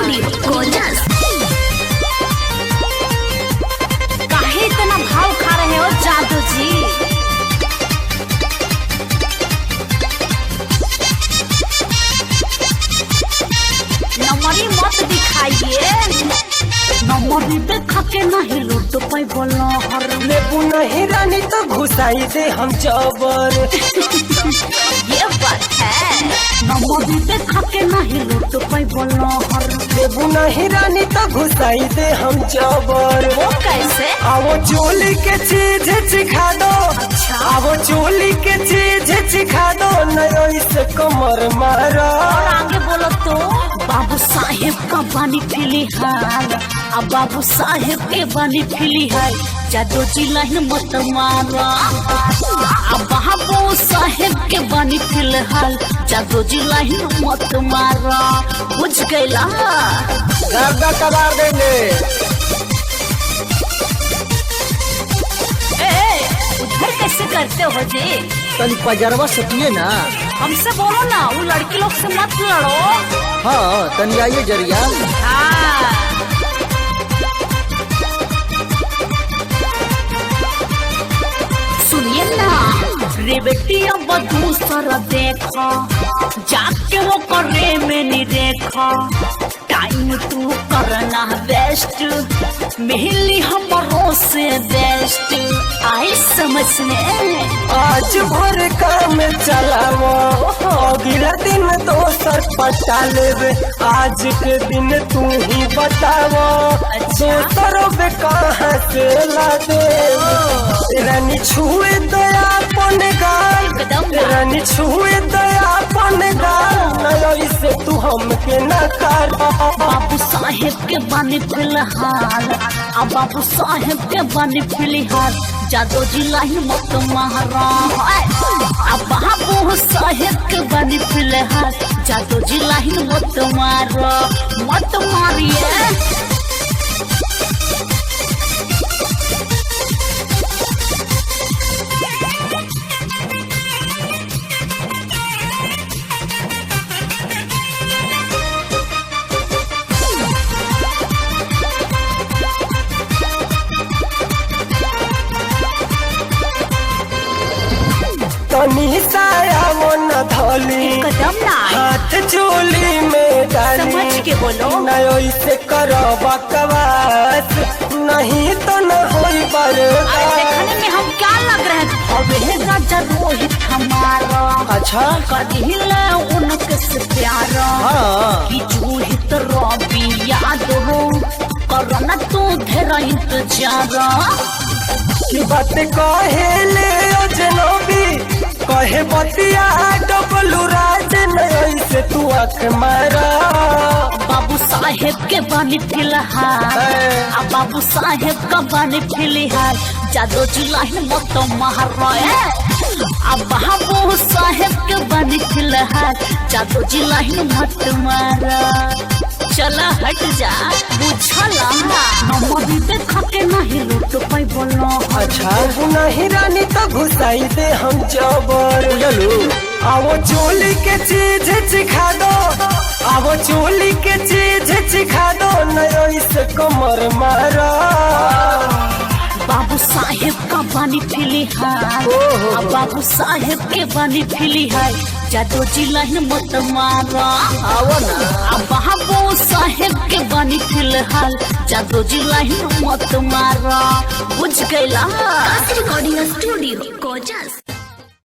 Studio कोलस। काहे इतना भाव खा रहे हो जादू जी? नमरी मत दिखाइए, नमरी देखा के नहीं लूट पाई बोलो हर लेबू नहीं रानी तो घुसाई दे हम जबर। ये बात है, नमरी देखा के नहीं लूट पाई बोलो हर लेबू नहीं रानी तो घुसाई दे हम जबर। वो कैसे? आवो चोली के चीज सिखा दो, आवो चोली के चीज सिखा दो, नहीं से कमर मारा। और आगे बोलो तो बाबू साहेब का बानी फिलहाल, अब बाबू साहेब के बानी फिलहाल, जादू जी लाइन मत मारा। अब बाबू साहेब के बानी फिलहाल, जादू जी लाइन मत मारा। बुझ गईला? गर्दा कबार देंगे। उधर कैसे करते हो जी? तनी पजरवा सटिए ना। हमसे बोलो ना, वो लड़की लोग से मत लड़ो। हाँ तनी आइए जरिया। हाँ। सुनिए ना रे बेटी, अब दूसरा देखा जाके वो करे में नहीं देखा। टाइम तू करना वेस्ट, मिली हमरों से बेस्ट। आई समझ में? आज भर काम चलावो, अगला दिन दोसर पटा लेवे। आज के दिन तू ही बतावो, दोसरों पे कहाँ से ला दे। रानी छुए दया अपन गाल, रानी छुए दया अपन गाल, से तू हमके न कर। बाबू साहेब के बानी फिलहाल, अब बाबू साहेब के बानी फिलहाल, जादू जी लाही मत मारा। अब बाबू साहेब के बानी फिलहाल, जादू जी लाही मत मारा। मत मारिए। तनी साया मन धोली, कदम ना हाथ चोली में डाली। समझ के बोलो। नयो से करो बकवास, नहीं तो न होई बर्बाद। देखने में हम क्या लग रहे हैं? अब राजा रोहित हमारा, अच्छा कदिले उनके से प्यारा। हाँ कि जूहित रवि याद हो, करना तू धेरा इंतजार। की बात कहे ले ओ जनोबी, कहे बतिया डबलू राज, नहीं से तू आँख मारा। बाबू साहेब के बानी फिलहाल, अब बाबू साहेब का बानी फिलहाल, जादू जी लाइन मत मारा। अब बाबू साहेब के बानी फिलहाल, जादू जी लाइन मत मारा। चला हट जा, बुझला नमरी देखा के नहीं लूट पाई बोलो। अच्छा नहीं रानी तो घुसाई दे हम जबर। आवो चोली के चीज सिखा दो, आवो चोली के चीज सिखा दो, नहीं से कमर मारा। बाबू साहेब का बानी फिलहाल, अब बाबू साहेब के बानी फिलहाल, जादू जी लाइन मत मारा। आवो ना। अब बाबू साहेब के बानी फिलहाल, जादू जी लाइन मत मारा। बुझ गईला? स्टूडियो कोलस।